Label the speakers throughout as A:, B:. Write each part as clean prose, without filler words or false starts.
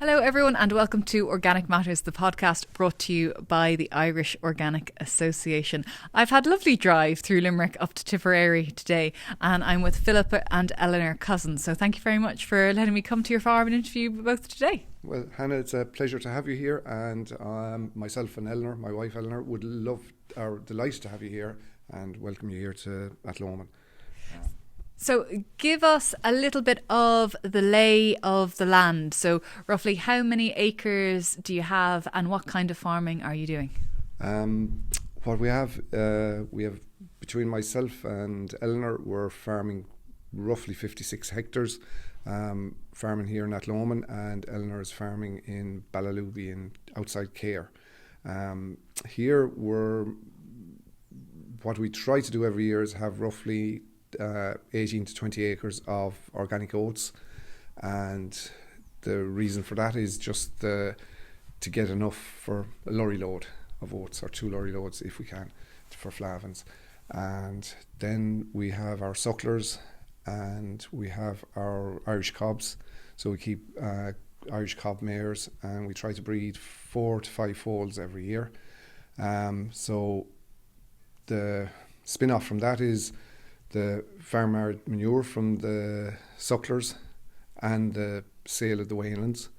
A: Hello everyone and welcome to Organic Matters, the podcast brought to you by the Irish Organic Association. I've had a lovely drive through Limerick up to Tipperary today and I'm with Philip and Eleanor Cussen. So thank you very much for letting me come to your farm and interview you both today.
B: Well, Hannah, it's a pleasure to have you here, and myself and Eleanor, my wife Eleanor, would delighted to have you here and welcome you here to Athlone.
A: So give us a little bit of the lay of the land. So roughly how many acres do you have and what kind of farming are you doing?
B: What we have between myself and Eleanor, we're farming roughly 56 hectares, farming here in Athlone, and Eleanor is farming in Ballalooby in outside Cahir. Here what we try to do every year is have roughly 18 to 20 acres of organic oats, and the reason for that is just to get enough for a lorry load of oats, or 2 lorry loads if we can, for Flavins. And then we have our sucklers and we have our Irish Cobs, so we keep Irish Cob mares and we try to breed 4 to 5 foals every year. So the spin-off from that is the farm manure from the sucklers and the sale of the Waylands,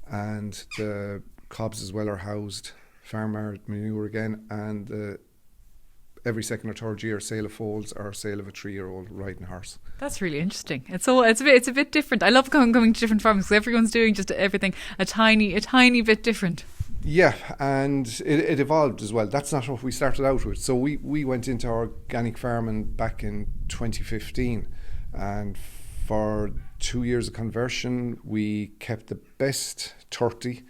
B: and the cobs as well are housed farm manure again, and every second or third year sale of foals or sale of a 3-year-old riding horse. That's
A: really interesting. It's a bit different. I love coming to different farms because everyone's doing just everything a tiny bit different.
B: Yeah, and it evolved as well. That's not what we started out with. So we went into organic farming back in 2015, and for 2 years of conversion we kept the best 30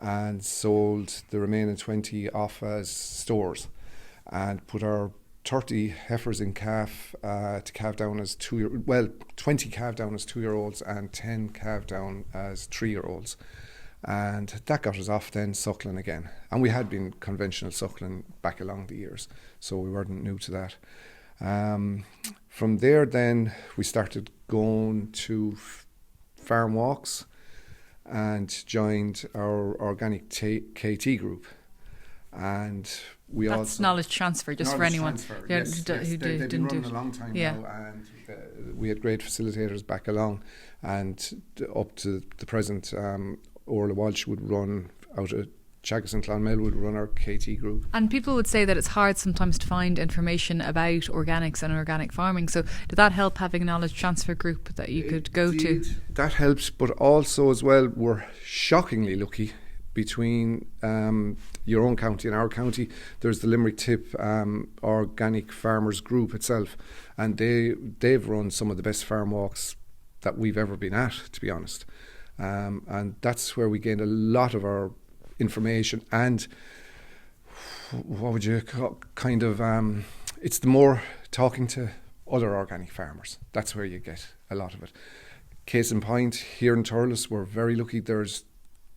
B: and sold the remaining 20 off as stores, and put our 30 heifers in calf to calve down as 20 calve down as 2-year-olds and 10 calve down as 3-year-olds. And that got us off then suckling again. And we had been conventional suckling back along the years, so we weren't new to that. From there then we started going to farm walks and joined our organic KT group. And that's also
A: knowledge transfer, just for anyone
B: who they've been running a long time now, and we had great facilitators back along, and up to the present, Orla Walsh would run out of Chagas and Clonmel would run our KT group. And
A: people would say that it's hard sometimes to find information about organics and organic farming. So did that help, having a knowledge transfer group that you could go to?
B: That helps, but also as well, we're shockingly lucky. Between your own county and our county, there's the Limerick Tip Organic Farmers Group itself, and they've run some of the best farm walks that we've ever been at, to be honest. And that's where we gained a lot of our information, and what would you it's the more talking to other organic farmers. That's where you get a lot of it. Case in point, here in Thurles, we're very lucky. There's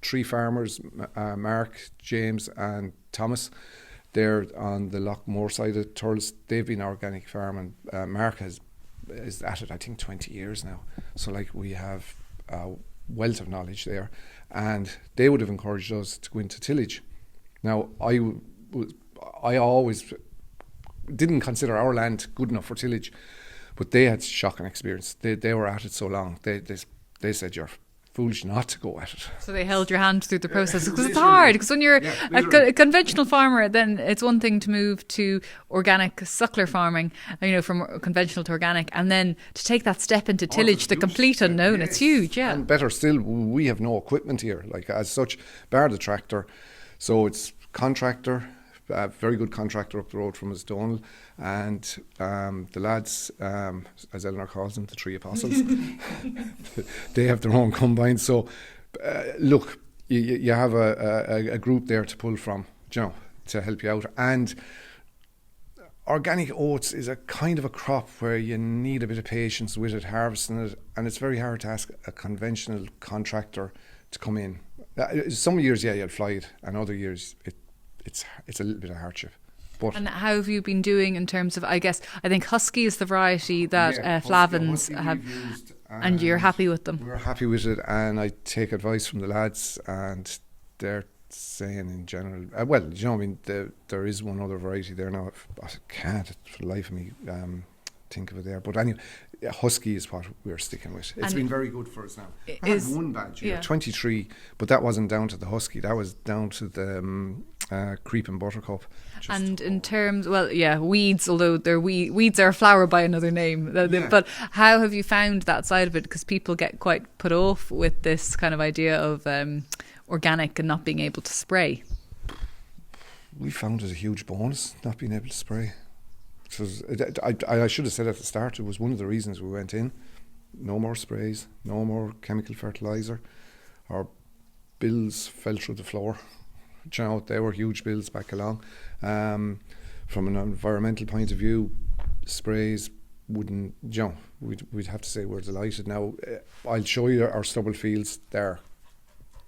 B: 3 farmers, Mark, James and Thomas. They're on the Lochmore side of Thurles. They've been organic farming. Mark is at it, I think, 20 years now. So we have wealth of knowledge there, and they would have encouraged us to go into tillage. Now I always didn't consider our land good enough for tillage, but they had shocking experience. They were at it so long. They said you're foolish not to go at it.
A: So they held your hand through the process, because it's hard, because when you're a conventional farmer, then it's one thing to move to organic suckler farming, from conventional to organic, and then to take that step into tillage, the complete unknown. Yes. It's huge. And
B: better still, we have no equipment here, as such, bar the tractor. So it's contractor, a very good contractor up the road from us, Donald, and the lads, as Eleanor calls them, the 3 apostles, they have their own combine. So look, you have a group there to pull from, to help you out. And organic oats is a kind of a crop where you need a bit of patience with it, harvesting it, and it's very hard to ask a conventional contractor to come in. Some years, you'll fly it, and other years it's a little bit of hardship.
A: And how have you been doing in terms of, I think Husky is the variety that Flavins have.
B: We've used
A: And you're happy with them?
B: We're happy with it, and I take advice from the lads, and they're saying in general, there is one other variety there now. I can't for the life of me think of it there. But anyway, Husky is what we're sticking with. It's been very good for us now. I had one bad year, 23, but that wasn't down to the Husky. That was down to the Creeping Buttercup.
A: And in terms, weeds, although they're weeds are a flower by another name.
B: Yeah.
A: But how have you found that side of it? Because people get quite put off with this kind of idea of organic and not being able to spray.
B: We found it a huge bonus not being able to spray. I should have said at the start, it was one of the reasons we went in. No more sprays, no more chemical fertiliser. Our bills fell through the floor. You know, they were huge bills back along. From an environmental point of view, sprays wouldn't, we'd have to say we're delighted. Now, I'll show you our stubble fields. They're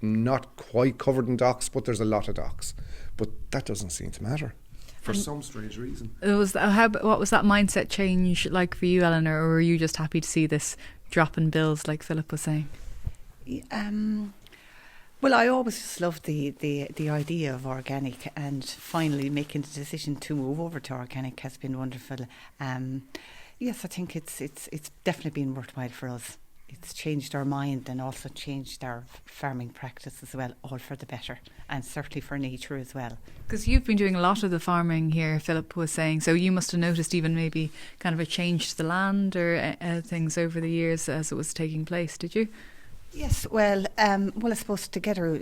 B: not quite covered in docks, but there's a lot of docks. But that doesn't seem to matter. For some strange reason.
A: What was that mindset change like for you, Eleanor, or were you just happy to see this drop in bills, like Philip was saying?
C: Well, I always just loved the idea of organic, and finally making the decision to move over to organic has been wonderful. Yes, I think it's definitely been worthwhile for us. It's changed our mind and also changed our farming practice as well, all for the better, and certainly for nature as well.
A: Because you've been doing a lot of the farming here, Philip was saying, so you must have noticed even maybe kind of a change to the land or things over the years as it was taking place, did you?
C: Yes, well, I suppose together,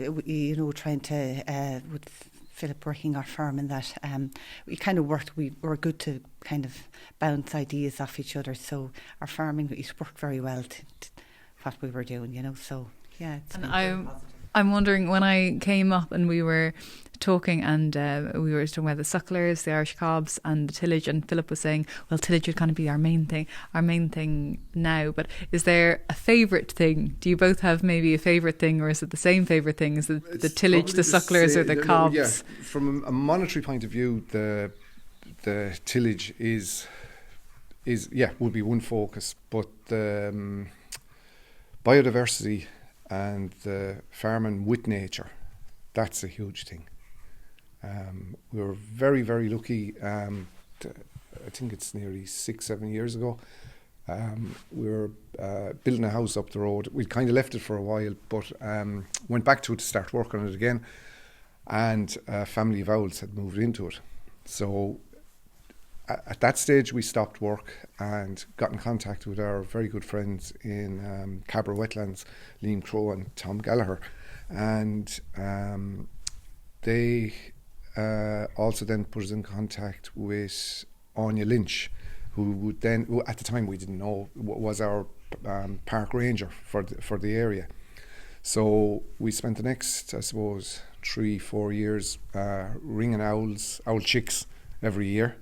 C: trying to, with Philip working our farm and that, we kind of worked, we were good to kind of bounce ideas off each other. So our farming, it worked very well to what we were doing, so yeah. It's
A: I'm wondering, when I came up and we were talking and we were talking about the sucklers, the Irish Cobs and the tillage, and Philip was saying, well, tillage would kind of be our main thing now, but is there a favourite thing? Do you both have maybe a favourite thing, or is it the same favourite thing? Is it the tillage, the sucklers or the cobs?
B: Yeah, from a monetary point of view, the tillage would be one focus, but the biodiversity and the farming with nature, that's a huge thing. We were very, very lucky. I think it's nearly 6-7 years ago. We were building a house up the road. We'd kind of left it for a while, but went back to it to start working on it again. And a family of owls had moved into it. So at that stage, we stopped work and got in contact with our very good friends in Cabra Wetlands, Liam Crowe and Tom Gallagher. And they also then put us in contact with Anya Lynch, who at the time we didn't know, was our park ranger for the area. So we spent the next, I suppose, 3-4 years ringing owl chicks every year.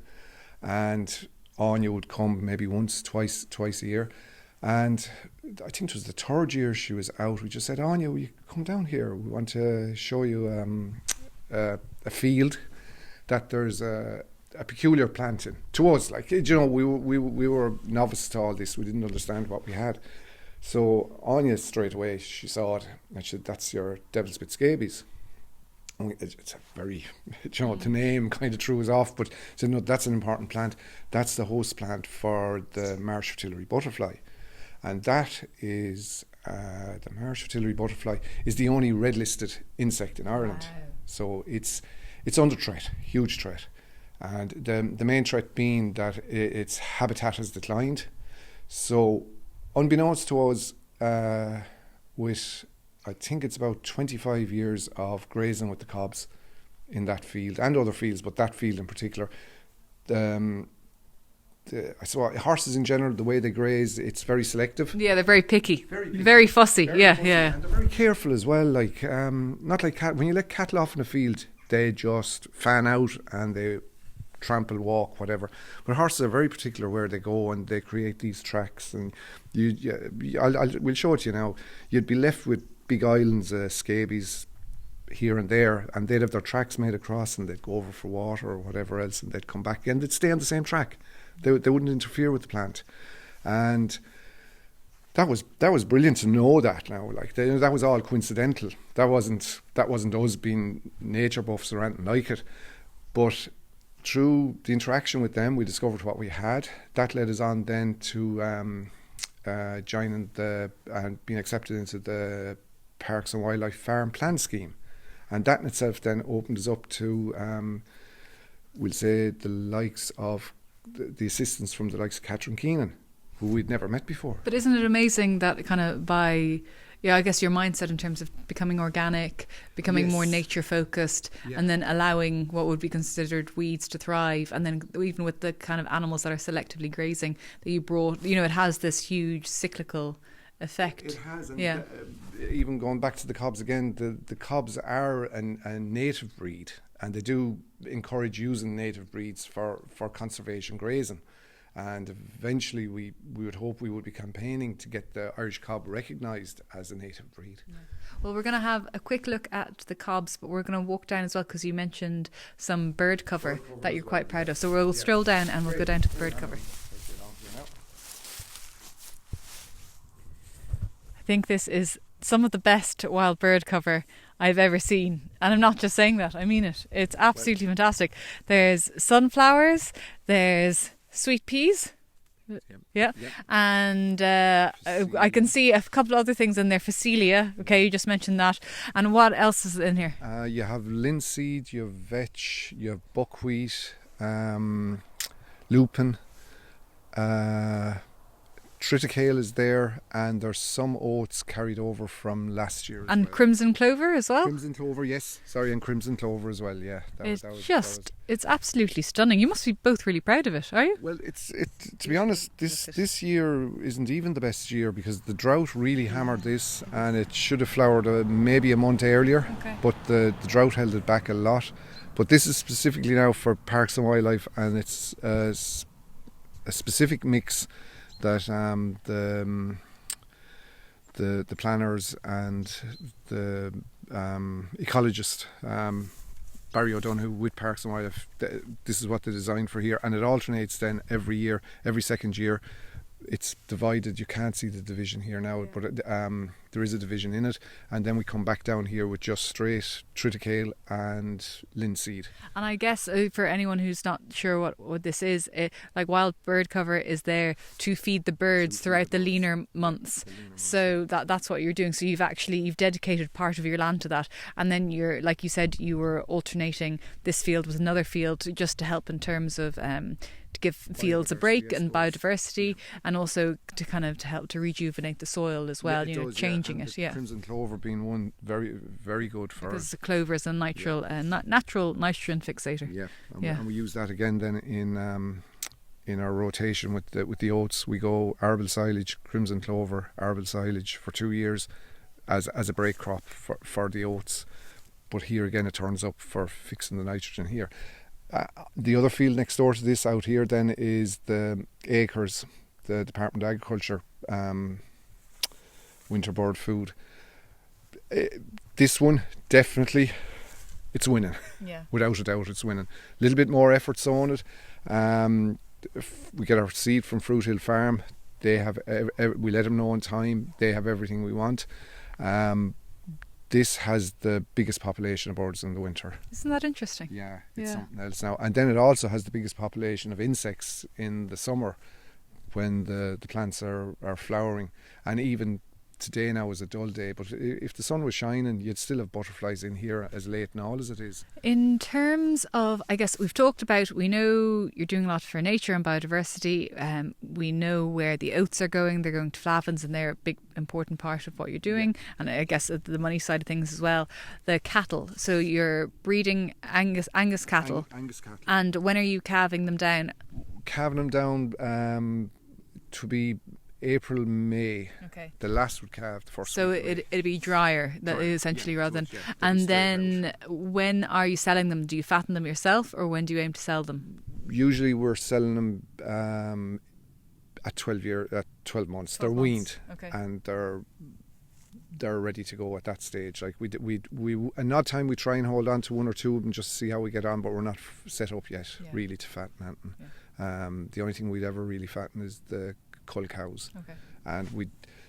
B: And Anya would come maybe once, twice a year. And I think it was the third year she was out. We just said, Anya, will you come down here? We want to show you a field that there's a peculiar plant in. To us, we were novice to all this. We didn't understand what we had. So Anya straight away, she saw it and she said, that's your devil's spit scabies. It's a very, the name kind of threw us off, but said, no, that's an important plant. That's the host plant for the Marsh Artillery butterfly. And that is, the Marsh Artillery butterfly is the only red-listed insect in Ireland. Wow. So it's under threat, huge threat. And the main threat being that its habitat has declined. So unbeknownst to us, with I think it's about 25 years of grazing with the cobs in that field and other fields, but that field in particular. I saw horses in general, the way they graze, it's very selective.
A: Yeah, they're very picky, very fussy.
B: Very fussy. And they're very careful as well. Not like when you let cattle off in a field, they just fan out and they trample, walk, whatever. But horses are very particular where they go, and they create these tracks. And we'll show it to you now. You'd be left with big islands of scabies here and there, and they'd have their tracks made across, and they'd go over for water or whatever else, and they'd come back and they'd stay on the same track. They wouldn't interfere with the plant. And that was brilliant to know that now. Like that was all coincidental. That wasn't us being nature buffs or anything like it. But through the interaction with them, we discovered what we had. That led us on then to joining and being accepted into the Parks and Wildlife Farm Plan Scheme, and that in itself then opened us up to, we'll say, the likes of the assistance from the likes of Catherine Keenan, who we'd never met before.
A: But isn't it amazing that kind of I guess your mindset in terms of becoming organic, becoming more nature focused, and then allowing what would be considered weeds to thrive, and then even with the kind of animals that are selectively grazing that you brought, it has this huge cyclical effect.
B: It has, and even going back to the Cobs again, the Cobs are a native breed, and they do encourage using native breeds for conservation grazing. And eventually we would hope we would be campaigning to get the Irish Cob recognised as a native breed.
A: Yeah. Well, we're going to have a quick look at the Cobs, but we're going to walk down as well, because you mentioned some bird cover that you're quite proud of. So we'll stroll down and we'll go down to the bird cover. I think this is some of the best wild bird cover I've ever seen, and I'm not just saying that, I mean it. It's absolutely fantastic. There's sunflowers, there's sweet peas, and I can see a couple of other things in there. Phacelia, okay, you just mentioned that. And what else is in here?
B: You have linseed, you have vetch, you have buckwheat, lupin, triticale is there, and there's some oats carried over from last year.
A: And crimson clover as well?
B: Crimson clover, yes. Sorry, and crimson clover as well, yeah.
A: It's absolutely stunning. You must be both really proud of it, are you?
B: Well, to be honest, this year isn't even the best year, because the drought really hammered this, and it should have flowered maybe a month earlier, but the drought held it back a lot. But this is specifically now for Parks and Wildlife, and it's a specific mix that the planners and the ecologist Barry O'Donoghue with Parks and Wildlife, this is what they designed for here, and it alternates then every year, every second year. It's divided. You can't see the division here now, but there is a division in it, and then we come back down here with just straight triticale and linseed.
A: And I guess for anyone who's not sure what this is, like wild bird cover is there to feed the birds throughout the leaner months. So that's what you're doing. So you've dedicated part of your land to that, and then you're, like you said, you were alternating this field with another field just to help in terms of to give fields a break and biodiversity, and also to help to rejuvenate the soil as well. Changing it. Yeah.
B: Crimson clover being one very, very good for.
A: Because the clover is a natural nitrogen fixator.
B: Yeah, and we use that again then in our rotation with the oats. We go arable silage, crimson clover, arable silage for 2 years as a break crop for the oats. But here again, it turns up for fixing the nitrogen here. The other field next door to this out here then is the acres, the Department of Agriculture winter bird food. This one, definitely, it's winning.
A: Yeah.
B: Without a doubt, it's winning. A little bit more effort's on it. We get our seed from Fruit Hill Farm. They have, we let them know on time. They have everything we want. This has the biggest population of birds in the winter.
A: Isn't that interesting?
B: Yeah, it's something else now. And then it also has the biggest population of insects in the summer when the plants are flowering. And even today now is a dull day, but if the sun was shining, you'd still have butterflies in here as late and all as it is.
A: In terms of, I guess we've talked about, we know you're doing a lot for nature and biodiversity. We know where the oats are going. They're going to flavins, and they're a big important part of what you're doing. Yeah. And I guess the money side of things as well. The cattle, so you're breeding Angus cattle.
B: Angus cattle.
A: And when are you calving them down?
B: Calving them down to be April, May.
A: Okay.
B: The last would calve, the first.
A: So it'd be drier, essentially, rather than. And then when are you selling them? Do you fatten them yourself, or when do you aim to sell them?
B: Usually we're selling them at 12 months. They're weaned, and they're ready to go at that stage. Like we an odd time we try and hold on to one or two of them just to see how we get on, but we're not set up yet really to fatten anything. Yeah. The only thing we'd ever really fatten is the cull cows, and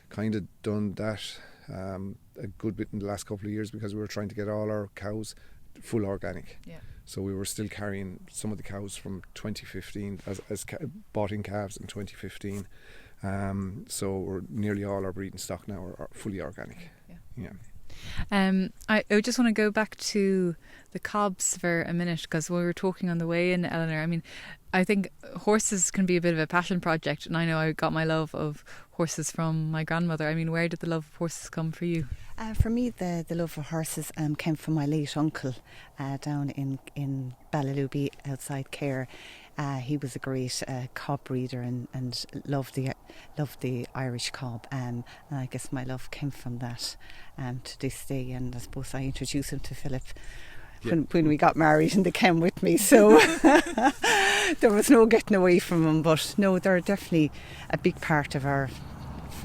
B: kind of done that a good bit in the last couple of years because we were trying to get all our cows full organic.
A: Yeah.
B: So we were still carrying some of the cows from 2015 as bought in calves in 2015. So we're nearly all our breeding stock now are fully organic. Yeah.
A: I just want to go back to the cobs for a minute, because we were talking on the way in, Eleanor. I mean, I think horses can be a bit of a passion project, and I know I got my love of horses from my grandmother. I mean, where did the love of horses come for you?
C: For me, the love of horses came from my late uncle down in Ballyluby outside Cahir. He was a great cob breeder and loved the Irish cob, and I guess my love came from that to this day. And I suppose I introduced him to Philip when we got married, and they came with me, so there was no getting away from them. But no, they're definitely a big part of our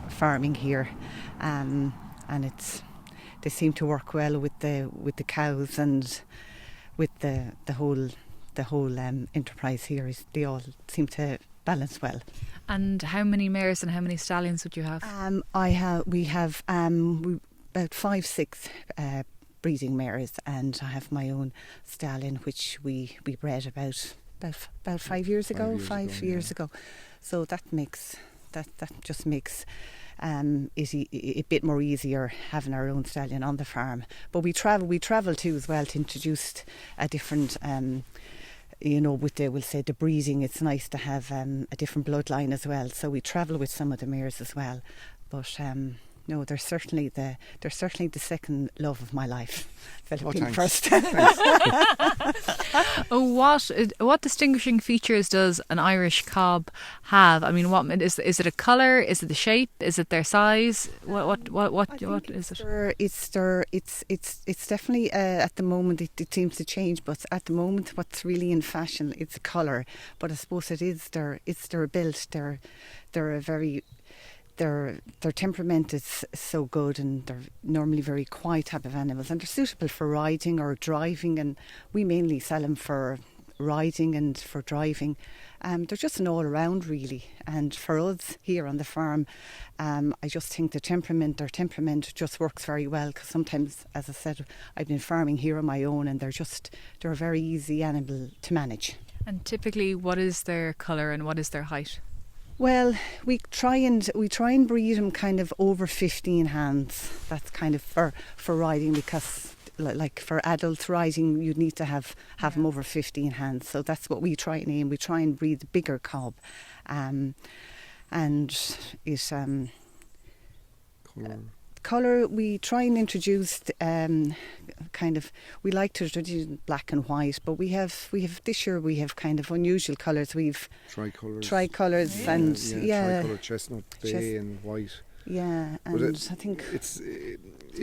C: farming here, and they seem to work well with the cows and with the whole enterprise here. They all seem to balance well.
A: And how many mares and how many stallions would you have?
C: We have about 5-6 breeding mares, and I have my own stallion which we bred about 5 years ago. 5 years ago. So that just makes it a bit more easier having our own stallion on the farm. But we travel too as well to introduce a different with the breeding. It's nice to have a different bloodline as well. So we travel with some of the mares as well. But no, they're certainly the second love of my life. Philip being first.
A: What distinguishing features does an Irish cob have? I mean, what is it? A colour? Is it the shape? Is it their size? What is it?
C: It's definitely at the moment it seems to change, but at the moment what's really in fashion, it's colour. But I suppose it's their build. They're a very Their temperament is so good, and they're normally very quiet type of animals, and they're suitable for riding or driving, and we mainly sell them for riding and for driving. They're just an all around really, and for us here on the farm, I just think their temperament just works very well, because sometimes, as I said, I've been farming here on my own, and they're a very easy animal to manage.
A: And typically, what is their colour and what is their height?
C: Well, we try and breed them kind of over 15 hands. That's kind of for riding, because like for adult riding you'd need to have them over 15 hands. So that's what we try and aim. We try and breed the bigger cob, and it colour we try and introduce we like to introduce black and white, but we have this year we have kind of unusual colours. We've tricolours and
B: tricolour, chestnut, bay and white.
C: Yeah, and I think
B: it's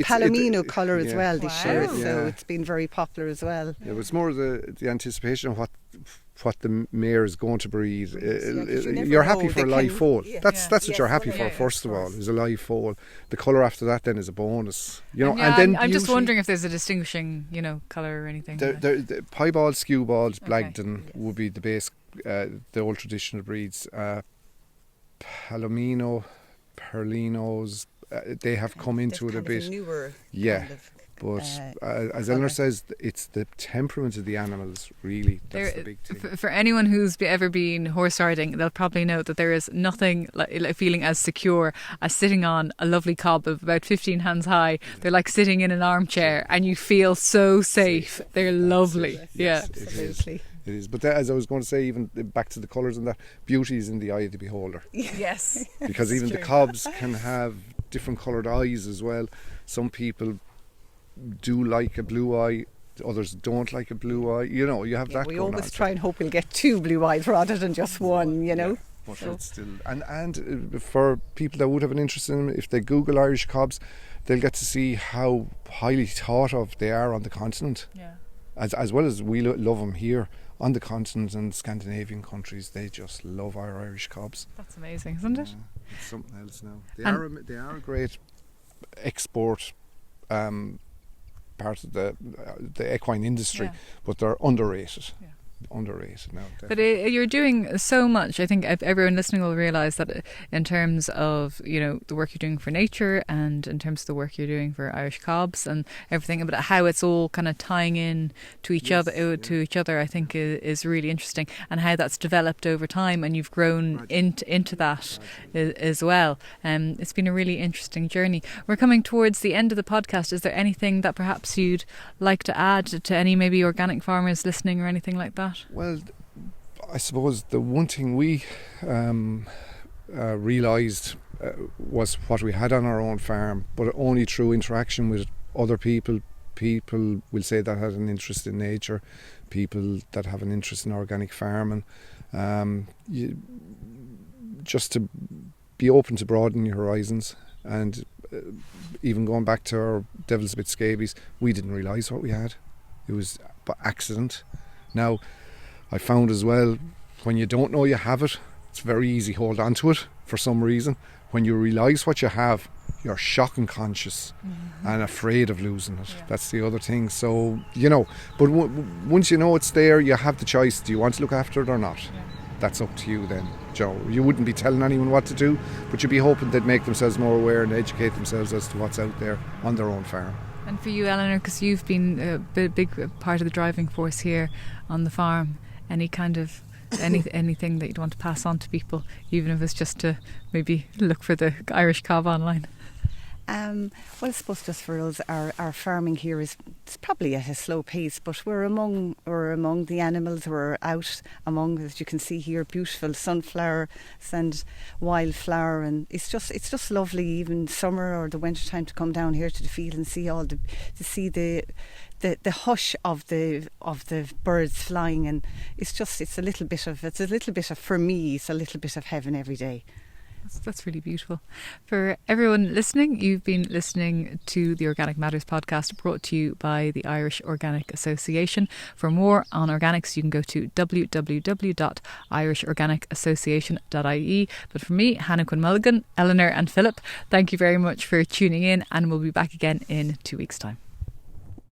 C: Palomino colour as well this year,
A: Wow.
C: so it's been very popular as well.
B: Yeah, but it's more the anticipation of what the mare is going to breed. You're happy for a live foal. That's what you're happy for, first of all, is a live foal. The colour after that then is a bonus. And then
A: I'm just wondering if there's a distinguishing, colour or anything.
B: The piebald, skewbald, Blagden would be the base, the old traditional breeds. Palomino, Perlinos, they have come into it a bit.
C: Newer
B: but as Eleanor says, it's the temperament of the animals, really. That's the big thing.
A: For anyone who's ever been horse riding, they'll probably know that there is nothing like feeling as secure as sitting on a lovely cob of about 15 hands high. They're like sitting in an armchair, and you feel so safe. They're lovely.
B: Yes,
C: absolutely.
B: It is. But as I was going to say, even back to the colours and that, beauty is in the eye of the beholder.
A: Yes.
B: Because even the cobs can have different coloured eyes as well. Some people do like a blue eye, others don't like a blue eye. You have that going on.
C: We always try and hope we'll get 2 blue eyes rather than just one,
B: But it's still, and for people that would have an interest in them, if they Google Irish Cobs, they'll get to see how highly thought of they are on the continent.
A: Yeah.
B: As well as we love them here on the continent and Scandinavian countries. They just love our Irish Cobs.
A: That's amazing, isn't it?
B: It's something else now. They are a great export part of the equine industry, but they're underrated. underrated now.
A: But you're doing so much. I think everyone listening will realise that in terms of, you know, the work you're doing for nature and in terms of the work you're doing for Irish Cobs and everything, but how it's all kind of tying in to each other, I think is really interesting, and how that's developed over time, and you've grown into that as well. It's been a really interesting journey. We're coming towards the end of the podcast. Is there anything that perhaps you'd like to add to any maybe organic farmers listening or anything like that?
B: Well, I suppose the one thing we realised was what we had on our own farm, but only through interaction with other people. People will say that had an interest in nature, people that have an interest in organic farming. Just to be open to broaden your horizons, and even going back to our Devil's Bit scabies, we didn't realise what we had. It was by accident. Now, I found as well, when you don't know you have it, it's very easy to hold on to it for some reason. When you realise what you have, you're shocking conscious and afraid of losing it. Yeah. That's the other thing. So, you know, but once you know it's there, you have the choice. Do you want to look after it or not? Yeah. That's up to you then, Joe. You wouldn't be telling anyone what to do, but you'd be hoping they'd make themselves more aware and educate themselves as to what's out there on their own farm.
A: And for you, Eleanor, because you've been a big part of the driving force here on the farm, any kind of anything that you'd want to pass on to people, even if it's just to maybe look for the Irish Cob online?
C: Well, I suppose just for us, our farming here it's probably at a slow pace, but we're among the animals. We're out among, as you can see here, beautiful sunflowers and wildflower, and it's just lovely, even summer or the winter time, to come down here to the field and see the hush of the birds flying, and it's a little bit of for me, it's a little bit of heaven every day.
A: That's really beautiful. For everyone listening, you've been listening to the Organic Matters podcast, brought to you by the Irish Organic Association. For more on organics, you can go to www.irishorganicassociation.ie. But for me, Hannah Quinn Mulligan, Eleanor and Philip, thank you very much for tuning in, and we'll be back again in 2 weeks' time.